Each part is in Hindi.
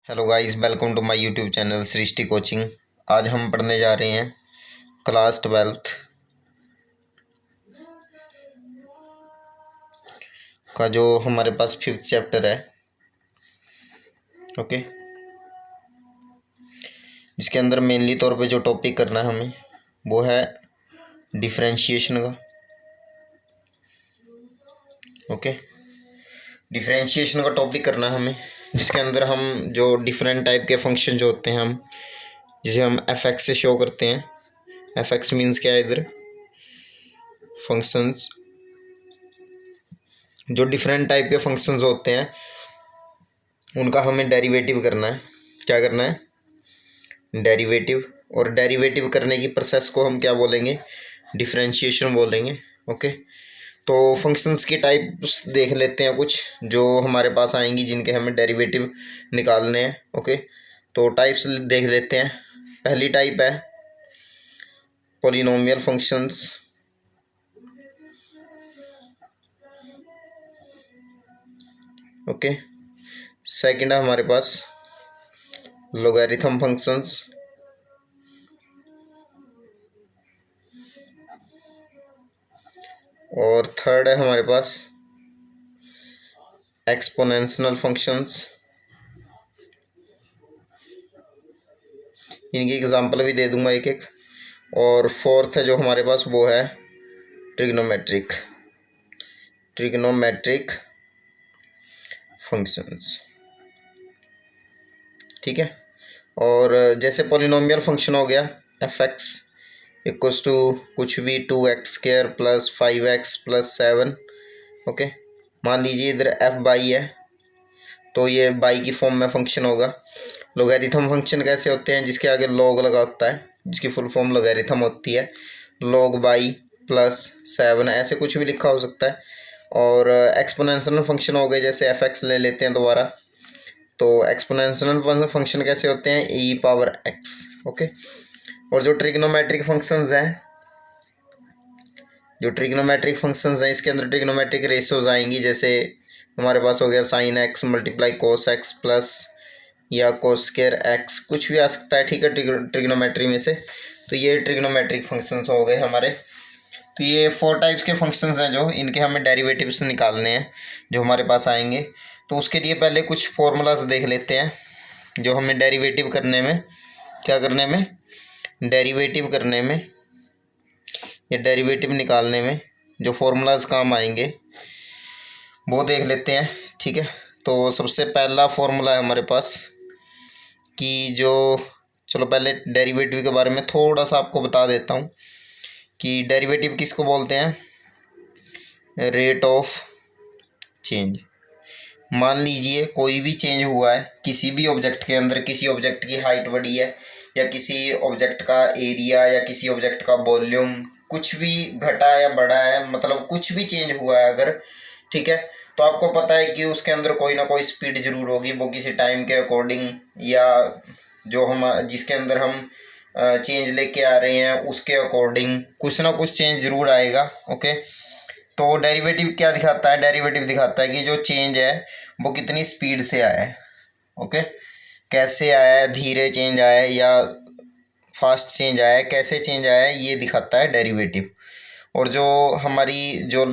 Hello guys, welcome to my YouTube channel Srishti coaching. आज हम पढ़ने जा रहे हैं क्लास 12th का जो हमारे पास 5th चैप्टर है। ओके, जिसके अंदर मेनली तौर पे जो टॉपिक करना है हमें वो है डिफरेंशिएशन का। ओके, डिफरेंशिएशन का टॉपिक करना है हमें, जिसके अंदर हम जो डिफरेंट टाइप के फंक्शन जो होते हैं जिसे हम एफ एक्स से शो करते हैं। एफ एक्स मीन्स क्या है इधर, फंक्शंस, जो डिफरेंट टाइप के फंक्शंस होते हैं उनका हमें डेरिवेटिव करना है। क्या करना है? डेरिवेटिव। और डेरिवेटिव करने की प्रोसेस को हम क्या बोलेंगे? डिफरेंशिएशन बोलेंगे। ओके, तो फंक्शंस की टाइप्स देख लेते हैं कुछ जो हमारे पास आएंगी, जिनके हमें डेरिवेटिव निकालने हैं। ओके, तो टाइप्स देख लेते हैं। पहली टाइप है पॉलिनोमियल फंक्शंस। ओके, सेकंड है हमारे पास लॉगरिथम फंक्शंस। और थर्ड है हमारे पास एक्सपोनेंशियल फंक्शंस। इनकी एग्जांपल भी दे दूंगा एक एक। और फोर्थ है जो हमारे पास वो है ट्रिग्नोमेट्रिक फंक्शंस। ठीक है, और जैसे पॉलिनोमियल फंक्शन हो गया एफ एक्स इक्वल्स टू कुछ भी 2x² + 5x + 7। ओके, मान लीजिए इधर एफ बाई है तो ये बाई की फॉर्म में फंक्शन होगा। लॉगरिथम फंक्शन कैसे होते हैं? जिसके आगे लॉग लगा होता है, जिसकी फुल फॉर्म लॉगरिथम होती है। लॉग बाई +7 ऐसे कुछ भी लिखा हो सकता है। और एक्सपोनेंशियल फंक्शन हो गए, जैसे एफ एक्स ले लेते हैं दोबारा। तो एक्सपोनेंशियल फंक्शन कैसे होते हैं? e⁻x। ओके, और जो ट्रिग्नोमेट्रिक फंक्शंस हैं इसके अंदर ट्रिग्नोमेट्रिक रेशियोज आएंगी। जैसे हमारे पास हो गया sin x × cos x plus या cos² x, कुछ भी आ सकता है। ठीक है, ट्रिग्नोमेट्री में से। तो ये ट्रिग्नोमेट्रिक फंक्शंस हो गए हमारे। तो ये 4 टाइप्स के फंक्शंस हैं जो इनके हमें डेरिवेटिव्स निकालने हैं, जो हमारे पास आएंगे। तो उसके लिए पहले कुछ फॉर्मूलाज देख लेते हैं जो हमें डेरिवेटिव करने में, क्या करने में, डेरिवेटिव करने में या डेरिवेटिव निकालने में जो फॉर्मूलाज काम आएंगे वो देख लेते हैं। ठीक है, तो सबसे पहला फॉर्मूला है हमारे पास कि जो, चलो पहले डेरिवेटिव के बारे में थोड़ा सा आपको बता देता हूँ कि डेरिवेटिव किसको बोलते हैं? Rate of change. मान लीजिए कोई भी चेंज हुआ है किसी भी ऑब्जेक्ट के अंदर, किसी ऑब्जेक्ट की हाइट बढ़ी है या किसी ऑब्जेक्ट का एरिया या किसी ऑब्जेक्ट का वॉल्यूम कुछ भी घटा या बढ़ा है, मतलब कुछ भी चेंज हुआ है अगर, ठीक है, तो आपको पता है कि उसके अंदर कोई ना कोई स्पीड जरूर होगी। वो किसी टाइम के अकॉर्डिंग या जो हम जिसके अंदर हम चेंज लेके आ रहे हैं उसके अकॉर्डिंग कुछ ना कुछ चेंज जरूर आएगा। ओके, तो डेरिवेटिव क्या दिखाता है? डेरिवेटिव दिखाता है कि जो चेंज है वो कितनी स्पीड से आया है। ओके, कैसे आया है, धीरे चेंज आया है या फास्ट चेंज आया है, कैसे चेंज आया है, ये दिखाता है डेरिवेटिव। और जो हमारी जो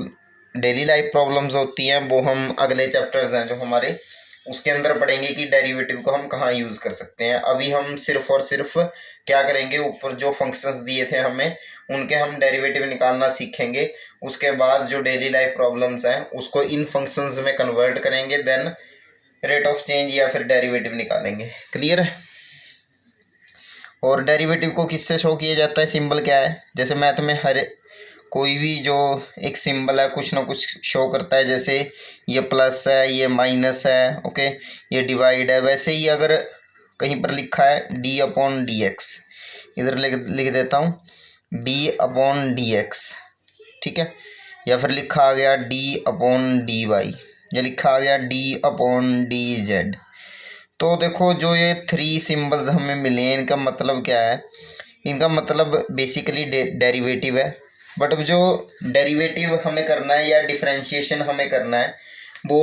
डेली लाइफ प्रॉब्लम्स होती हैं वो हम अगले चैप्टर्स हैं जो हमारे, उसके अंदर पढ़ेंगे कि डेरिवेटिव को हम कहाँ यूज़ कर सकते हैं। अभी हम सिर्फ और सिर्फ क्या करेंगे, ऊपर जो फंक्शंस दिए थे हमें उनके हम डेरिवेटिव निकालना सीखेंगे। उसके बाद जो डेली लाइफ प्रॉब्लम्स हैं उसको इन फंक्शंस में कन्वर्ट करेंगे, देन रेट ऑफ चेंज या फिर डेरिवेटिव निकालेंगे। क्लियर है? और डेरिवेटिव को किससे शो किया जाता है? सिंबल क्या है? जैसे मैथ में हर कोई भी जो एक सिंबल है कुछ ना कुछ शो करता है। जैसे ये प्लस है, ये माइनस है, ओके, ये डिवाइड है। वैसे ही अगर कहीं पर लिखा है d/dx, इधर लिख देता हूँ d/dx, ठीक है, या फिर लिखा आ गया d/dy, या लिखा आ गया d/dz। तो देखो जो ये 3 सिंबल्स हमें मिले हैं, इनका मतलब क्या है? इनका मतलब बेसिकली डेरिवेटिव है। बट अब जो डेरिवेटिव हमें करना है या डिफरेंशिएशन हमें करना है वो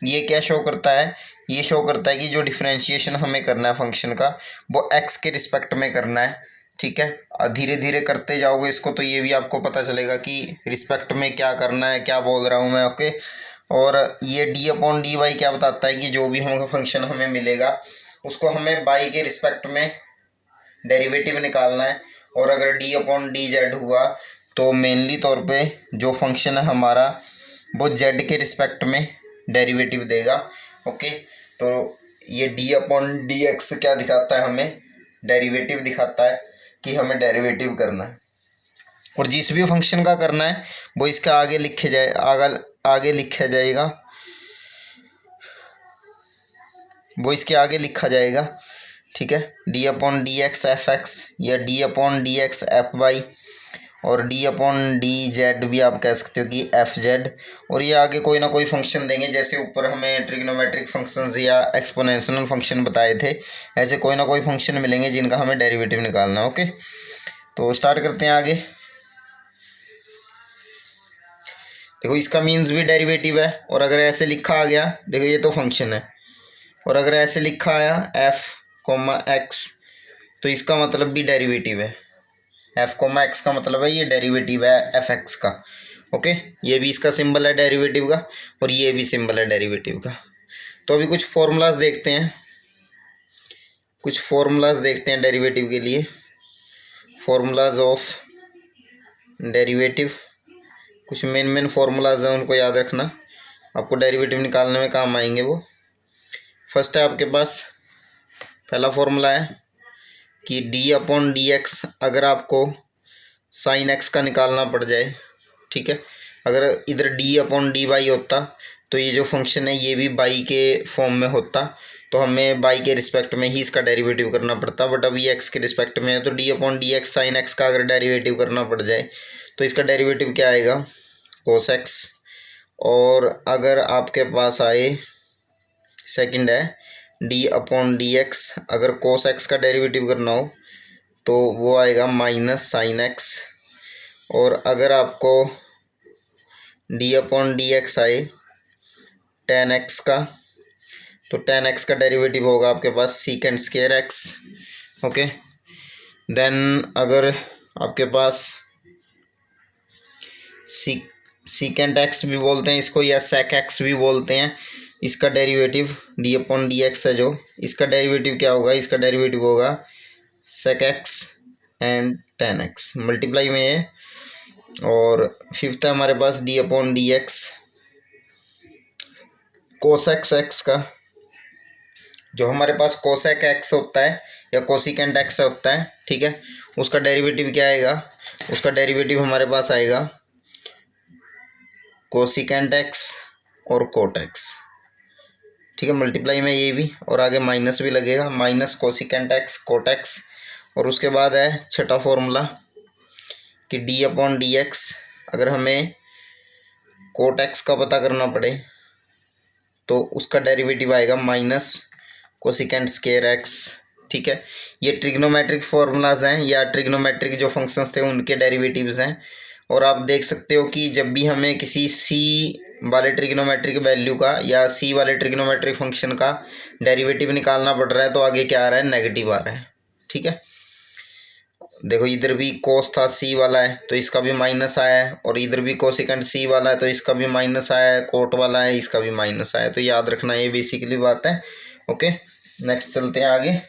ये क्या शो करता है ये शो करता है कि जो डिफरेंशिएशन हमें करना है फंक्शन का वो एक्स के रिस्पेक्ट में करना है। ठीक है, धीरे धीरे करते जाओगे इसको तो ये भी आपको पता चलेगा कि रिस्पेक्ट में क्या करना है, क्या बोल रहा हूँ मैं। ओके, और ये डी अपॉन डी वाई क्या बताता है कि जो भी हम फंक्शन हमें मिलेगा उसको हमें बाई के रिस्पेक्ट में डेरिवेटिव निकालना है। और अगर डी अपॉन डी जेड हुआ तो मेनली तौर पे जो फंक्शन है हमारा वो जेड के रिस्पेक्ट में डेरिवेटिव देगा। ओके, तो ये डी अपॉन डी एक्स क्या दिखाता है, हमें डेरिवेटिव दिखाता है कि हमें डेरिवेटिव करना है। और जिस भी फंक्शन का करना है वो इसका आगे लिखे जाए आगे लिखा जाएगा, वो इसके आगे लिखा जाएगा। ठीक है, D upon D X F X या D upon D X F Y और डी अपॉन डी जेड भी आप कह सकते हो कि एफ जेड। और ये आगे कोई ना कोई फंक्शन देंगे, जैसे ऊपर हमें ट्रिग्नोमेट्रिक फंक्शंस या एक्सपोनेंशियल फंक्शन बताए थे, ऐसे कोई ना कोई फंक्शन मिलेंगे जिनका हमें डेरिवेटिव निकालना है। ओके, तो स्टार्ट करते हैं आगे। देखो इसका मीन्स भी डेरिवेटिव है, और अगर ऐसे लिखा आ गया, देखो ये तो फंक्शन है, और अगर ऐसे लिखा आया एफ कोमा एक्स तो इसका मतलब भी डेरिवेटिव है। एफ कोमा एक्स का मतलब है ये डेरिवेटिव है एफ एक्स का। ओके, ये भी इसका सिंबल है डेरिवेटिव का और ये भी सिंबल है डेरिवेटिव का। तो अभी कुछ फॉर्मूलाज देखते हैं, डेरिवेटिव के लिए। फॉर्मूलाज ऑफ डेरिवेटिव, कुछ मेन फॉर्मूलाज हैं, उनको याद रखना, आपको डेरिवेटिव निकालने में काम आएंगे वो। फर्स्ट है आपके पास, पहला फॉर्मूला है कि डी अपॉन डी एक्स अगर आपको साइन एक्स का निकालना पड़ जाए, ठीक है, अगर इधर डी अपॉन डी वाई होता तो ये जो फंक्शन है ये भी बाई के फॉर्म में होता, तो हमें बाई के रिस्पेक्ट में ही इसका डेरिवेटिव करना पड़ता। बट अभी एक्स के रिस्पेक्ट में है तो D upon D x sine x का अगर डेरिवेटिव करना पड़ जाए तो इसका डेरिवेटिव क्या आएगा, कोस एक्स। और अगर आपके पास आए, सेकंड है डी अपॉन डी एक्स, अगर कोस एक्स का डेरिवेटिव करना हो तो वो आएगा माइनस साइन एक्स। और अगर आपको डी अपॉन डी एक्स आए टेन एक्स का, तो टेन एक्स का डेरिवेटिव होगा आपके पास secant square X. Okay, then अगर आपके पास सीकेंड एक्स भी बोलते हैं इसको या सेक एक्स भी बोलते हैं, इसका derivative D upon D X है जो, इसका डेरिवेटिव क्या होगा, इसका डेरिवेटिव होगा sec X and tan X multiply में है। और फिफ्थ है हमारे पास D upon D X cosec X का, जो हमारे पास कोसेक एक्स होता है या कोसिकेंट एक्स होता है, ठीक है, उसका डेरिवेटिव क्या आएगा, उसका डेरिवेटिव हमारे पास आएगा कोसिकेंट एक्स और कोट एक्स। ठीक है, मल्टीप्लाई में ये भी, और आगे माइनस भी लगेगा, minus cosecant x cot x. और उसके बाद है छठा फॉर्मूला कि डी अपॉन डी एक्स अगर हमें कोट एक्स का पता करना पड़े तो उसका डेरिवेटिव आएगा माइनस कोसिकेंट स्क्वायर एक्स। ठीक है, ये ट्रिग्नोमेट्रिक फॉर्मूलाज हैं या ट्रिग्नोमेट्रिक जो फंक्शंस थे उनके डेरिवेटिव्स हैं। और आप देख सकते हो कि जब भी हमें किसी सी वाले ट्रिग्नोमेट्रिक वैल्यू का या सी वाले ट्रिग्नोमेट्रिक फंक्शन का डेरिवेटिव निकालना पड़ रहा है तो आगे क्या आ रहा है, नेगेटिव आ रहा है। ठीक है, देखो इधर भी कोस था सी वाला है तो इसका भी माइनस आया है, और इधर भी कोसिकेंट सी वाला है तो इसका भी माइनस आया है, कोट वाला है इसका भी माइनस आया है, तो याद रखना ये बेसिकली बात है। ओके, नेक्स्ट चलते हैं आगे।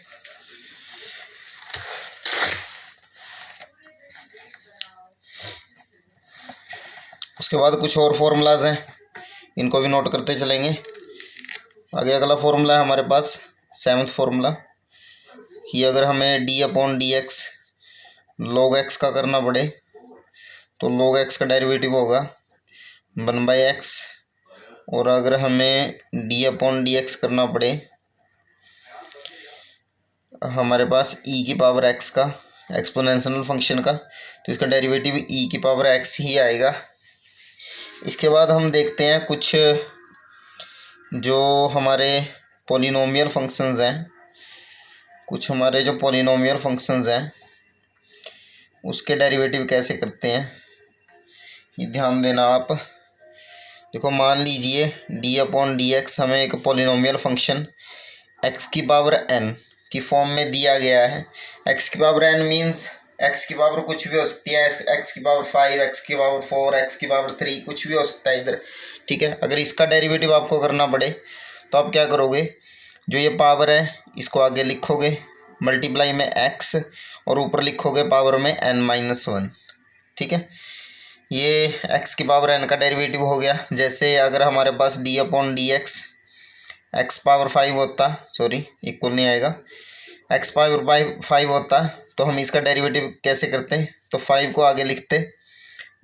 उसके बाद कुछ और फॉर्मूलाज हैं, इनको भी नोट करते चलेंगे। आगे अगला फॉर्मूला है हमारे पास सेवन्थ फॉर्मूला कि अगर हमें D upon D x log x का करना पड़े तो लॉग एक्स का डेरिवेटिव होगा 1/x। और अगर हमें डी अपॉन डी एक्स करना पड़े हमारे पास ई की पावर एक्स का एक्सपोनेंशियल फंक्शन का तो इसका डेरिवेटिव ई की पावर एक्स ही आएगा। इसके बाद हम देखते हैं कुछ जो हमारे पॉलिनोमियल फंक्शंस हैं, कुछ हमारे जो पॉलिनोमियल फंक्शंस हैं उसके डेरिवेटिव कैसे करते हैं, ये ध्यान देना आप। देखो मान लीजिए डी अपॉन डी एक्स हमें एक पॉलिनोमियल फंक्शन एक्स की पावर एन की फॉर्म में दिया गया है। एक्स की पावर एन मीन्स एक्स की पावर कुछ भी हो सकती है, एक्स की पावर 5, एक्स की पावर 4, एक्स की पावर 3, कुछ भी हो सकता है इधर, ठीक है। अगर इसका डेरिवेटिव आपको करना पड़े तो आप क्या करोगे, जो ये पावर है इसको आगे लिखोगे मल्टीप्लाई में एक्स और ऊपर लिखोगे पावर में n-1, ठीक है। ये एक्स की पावर एन का डेरिवेटिव हो गया। जैसे अगर हमारे पास D upon D X power 5 होता, सॉरी इक्वल नहीं आएगा, एक्स पावर 5 होता तो हम इसका डेरिवेटिव कैसे करते, तो 5 को आगे लिखते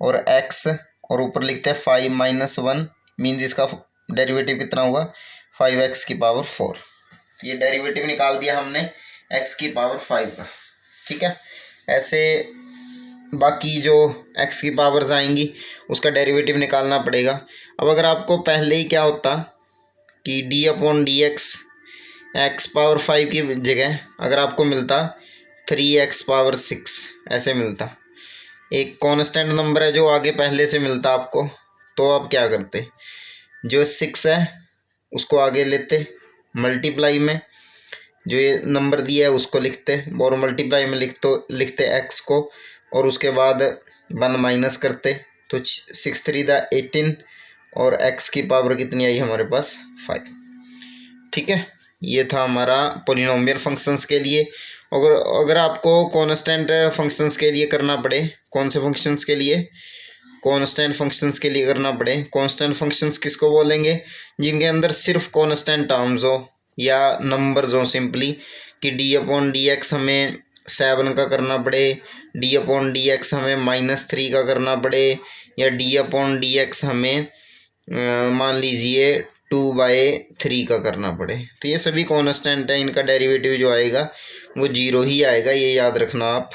और एक्स और ऊपर लिखते 5-1 मीन्स इसका डेरिवेटिव कितना हुआ 5x की पावर 4। ये डेरिवेटिव निकाल दिया हमने x की पावर 5 का, ठीक है। ऐसे बाकी जो x की पावर्स आएंगी उसका डेरिवेटिव निकालना पड़ेगा। अब अगर आपको पहले ही क्या होता कि d upon D X power 5 की जगह अगर आपको मिलता 3x पावर 6 ऐसे मिलता, एक कांस्टेंट नंबर है जो आगे पहले से मिलता आपको, तो आप क्या करते, जो 6 है उसको आगे लेते मल्टीप्लाई में, जो ये नंबर दिया है उसको लिखते और मल्टीप्लाई में लिखते x को और उसके बाद 1 माइनस करते, तो 6 3 18 और x की पावर कितनी आई हमारे पास 5, ठीक है। ये था हमारा पोलिनोमियल फंक्शंस के लिए। अगर आपको कांस्टेंट फंक्शंस के लिए करना पड़े, कौन से फंक्शंस के लिए, कांस्टेंट फंक्शंस के लिए करना पड़े, कांस्टेंट फंक्शंस किसको बोलेंगे, जिनके अंदर सिर्फ कांस्टेंट टर्म्स हो या नंबर्स हो, सिंपली कि डी अपॉन डी एक्स हमें 7 का करना पड़े, डी अपॉन डी एक्स हमें -3 का करना पड़े, या डी अपॉन डी एक्स हमें मान लीजिए 2/3 का करना पड़े, तो ये सभी कांस्टेंट है, इनका डेरिवेटिव जो आएगा वो 0 ही आएगा, ये याद रखना आप।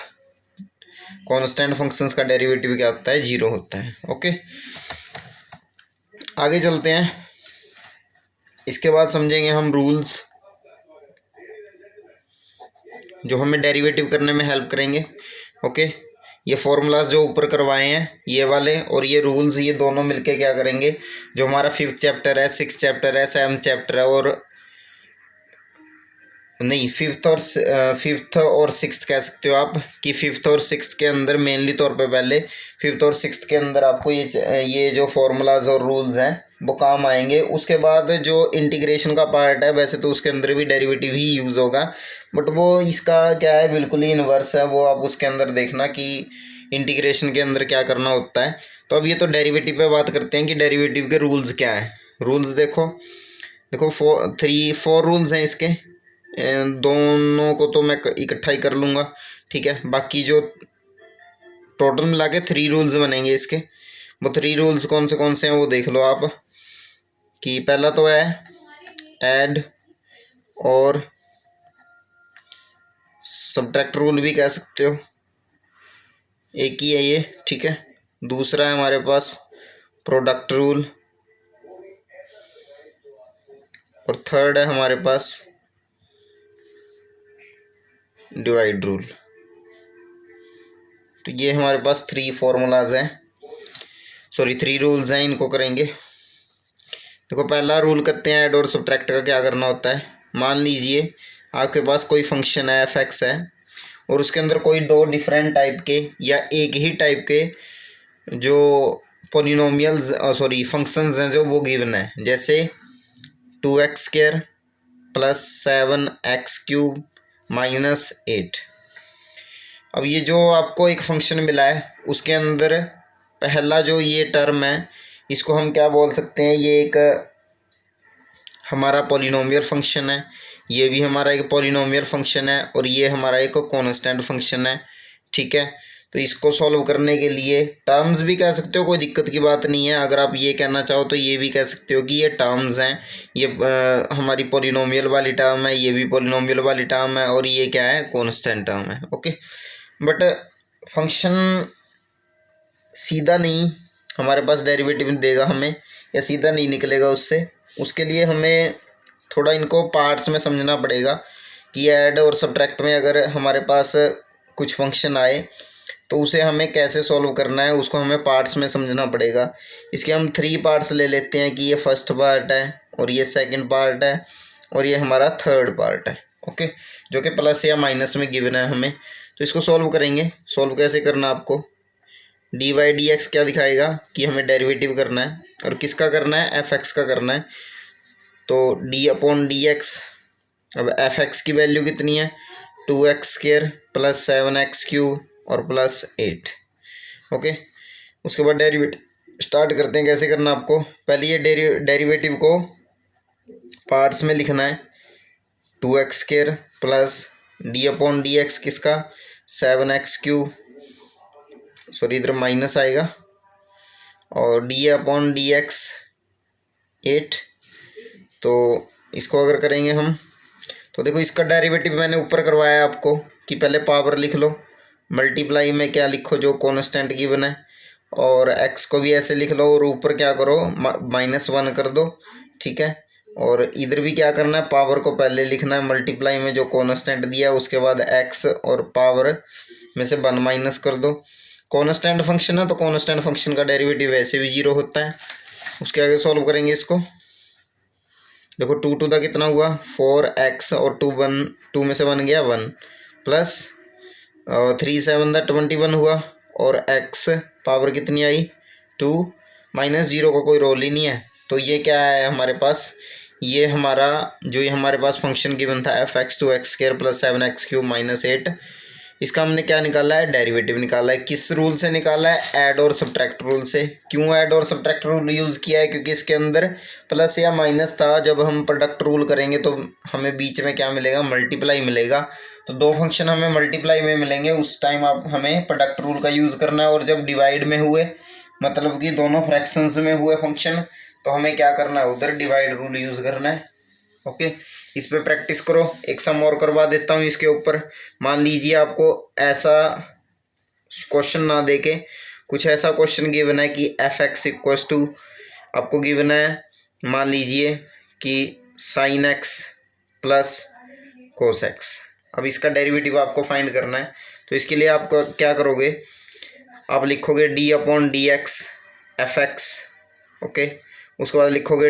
कांस्टेंट फंक्शंस का डेरिवेटिव क्या होता है, 0 होता है। ओके, आगे चलते हैं। इसके बाद समझेंगे हम रूल्स जो हमें डेरिवेटिव करने में हेल्प करेंगे। ओके, ये फॉर्मूलाज जो ऊपर करवाए हैं ये वाले और ये रूल्स, ये दोनों मिलके क्या करेंगे, जो हमारा 5th चैप्टर है, 6th चैप्टर है, 7th चैप्टर है, और नहीं 5th और 6th कह सकते हो आप, कि 5th और 6th के अंदर मेनली तौर पे पहले 5th और 6th के अंदर आपको ये जो फॉर्मूलाज और रूल्स हैं वो काम आएंगे। उसके बाद जो इंटीग्रेशन का पार्ट है वैसे तो उसके अंदर भी डेरिवेटिव ही यूज़ होगा, बट वो इसका क्या है बिल्कुल ही इन्वर्स है, वो आप उसके अंदर देखना कि इंटीग्रेशन के अंदर क्या करना होता है। तो अब ये तो डेरिवेटिव पे बात करते हैं कि डेरिवेटिव के रूल्स क्या हैं। रूल्स देखो 4 रूल्स हैं इसके, दोनों को तो मैं इकट्ठा ही कर लूँगा, ठीक है। बाकी जो टोटल मिला के 3 रूल्स बनेंगे इसके, वो 3 रूल्स कौन से हैं वो देख लो आप। कि पहला तो है ऐड और सब्ट्रैक्ट रूल भी कह सकते हो, एक ही है ये, ठीक है। दूसरा है हमारे पास प्रोडक्ट रूल, और थर्ड है हमारे पास डिवाइड रूल। तो ये हमारे पास 3 फॉर्मूलाज हैं, सॉरी 3 रूल्स हैं, इनको करेंगे। देखो पहला रूल करते हैं ऐड और सब्ट्रैक्ट का क्या करना होता है। मान लीजिए आपके पास कोई फंक्शन है f(x) है और उसके अंदर कोई 2 डिफरेंट टाइप के या एक ही टाइप के जो पोलिनोमियल्स फंक्शंस हैं जो वो गिवन है, जैसे 2x² + 7x³ -8। अब ये जो आपको एक फंक्शन मिला है उसके अंदर पहला जो ये टर्म है इसको हम क्या बोल सकते हैं, ये एक हमारा पॉलिनोमियल फंक्शन है, ये भी हमारा एक पॉलिनोमियल फंक्शन है, और ये हमारा एक कांस्टेंट फंक्शन है, ठीक है। तो इसको सॉल्व करने के लिए टर्म्स भी कह सकते हो, कोई दिक्कत की बात नहीं है। अगर आप ये कहना चाहो तो ये भी कह सकते हो कि ये टर्म्स हैं, ये हमारी पॉलिनोमियल वाली टर्म है, ये भी पॉलिनोमियल वाली टर्म है, और ये क्या है कांस्टेंट टर्म है। ओके, बट फंक्शन सीधा नहीं हमारे पास डेरिवेटिव देगा हमें, या सीधा नहीं निकलेगा उससे, उसके लिए हमें थोड़ा इनको पार्ट्स में समझना पड़ेगा। कि ऐड और सब्ट्रैक्ट में अगर हमारे पास कुछ फंक्शन आए तो उसे हमें कैसे सॉल्व करना है उसको हमें पार्ट्स में समझना पड़ेगा। इसके हम 3 पार्ट्स ले लेते हैं कि ये फर्स्ट पार्ट है और ये सेकंड पार्ट है और ये हमारा थर्ड पार्ट है। ओके, जो कि प्लस या माइनस में गिवन है हमें। तो इसको सॉल्व करेंगे। सॉल्व कैसे करना आपको, डी वाई डी एक्स क्या दिखाएगा कि हमें डेरिवेटिव करना है और किसका करना है, एफ एक्स का करना है। तो डी अपॉन डी एक्स, अब एफ एक्स की वैल्यू कितनी है 2x² प्लस 7x³ और प्लस 8। ओके, उसके बाद डेरिवेटिव स्टार्ट करते हैं। कैसे करना आपको, पहले ये डेरिवेटिव को पार्ट्स में लिखना है। 2x² plus D upon D x किसका 7x³, सॉरी इधर माइनस आएगा, और डी अपॉन डी एक्स 8। तो इसको अगर करेंगे हम तो देखो इसका डेरिवेटिव मैंने ऊपर करवाया आपको कि पहले पावर लिख लो, मल्टीप्लाई में क्या लिखो जो कॉन्स्टेंट गिवन है, और x को भी ऐसे लिख लो और ऊपर क्या करो -1 कर दो। ठीक है, और इधर भी क्या करना है, पावर को पहले लिखना है मल्टीप्लाई में जो कॉन्स्टेंट दिया है, उसके बाद x और पावर में से 1 माइनस कर दो। कॉन्स्टेंट फंक्शन है तो कॉन्स्टेंट फंक्शन का डेरिवेटिव वैसे भी 0 होता है। उसके आगे सॉल्व करेंगे इसको। देखो 2 टू द कितना हुआ 4x और 2 में से 1 गया 1 प्लस 3 7 द 21 हुआ, और x पावर कितनी आई 2 माइनस 0 का कोई रोल ही नहीं है। तो ये क्या है हमारे पास, ये हमारा जो ये हमारे पास फंक्शन गिवन था f(x) 2x² plus 7x³ minus 8, इसका हमने क्या निकाला है, डेरिवेटिव निकाला है। किस रूल से निकाला है, ऐड और सब्ट्रैक्ट रूल से। क्यों ऐड और सब्ट्रैक्ट रूल यूज़ किया है, क्योंकि इसके अंदर प्लस या माइनस था। जब हम प्रोडक्ट रूल करेंगे तो हमें बीच में क्या मिलेगा, मल्टीप्लाई मिलेगा। तो 2 फंक्शन हमें मल्टीप्लाई में मिलेंगे, उस टाइम आप हमें प्रोडक्ट रूल का यूज़ करना है। और जब डिवाइड में हुए, मतलब कि दोनों फ्रैक्शंस में हुए फंक्शन, तो हमें क्या करना है, उधर डिवाइड रूल यूज़ करना है। ओके, इस पे प्रैक्टिस करो। एक सम और करवा देता हूँ इसके ऊपर। मान लीजिए आपको ऐसा क्वेश्चन ना देके कुछ ऐसा क्वेश्चन गिवन है कि f(x) इक्वल्स टू आपको गिवन है, मान लीजिए कि sin x plus cos x। अब इसका डेरिवेटिव आपको फाइंड करना है। तो इसके लिए आप क्या करोगे, आप लिखोगे d upon D X F x. Okay, उसके बाद लिखोगे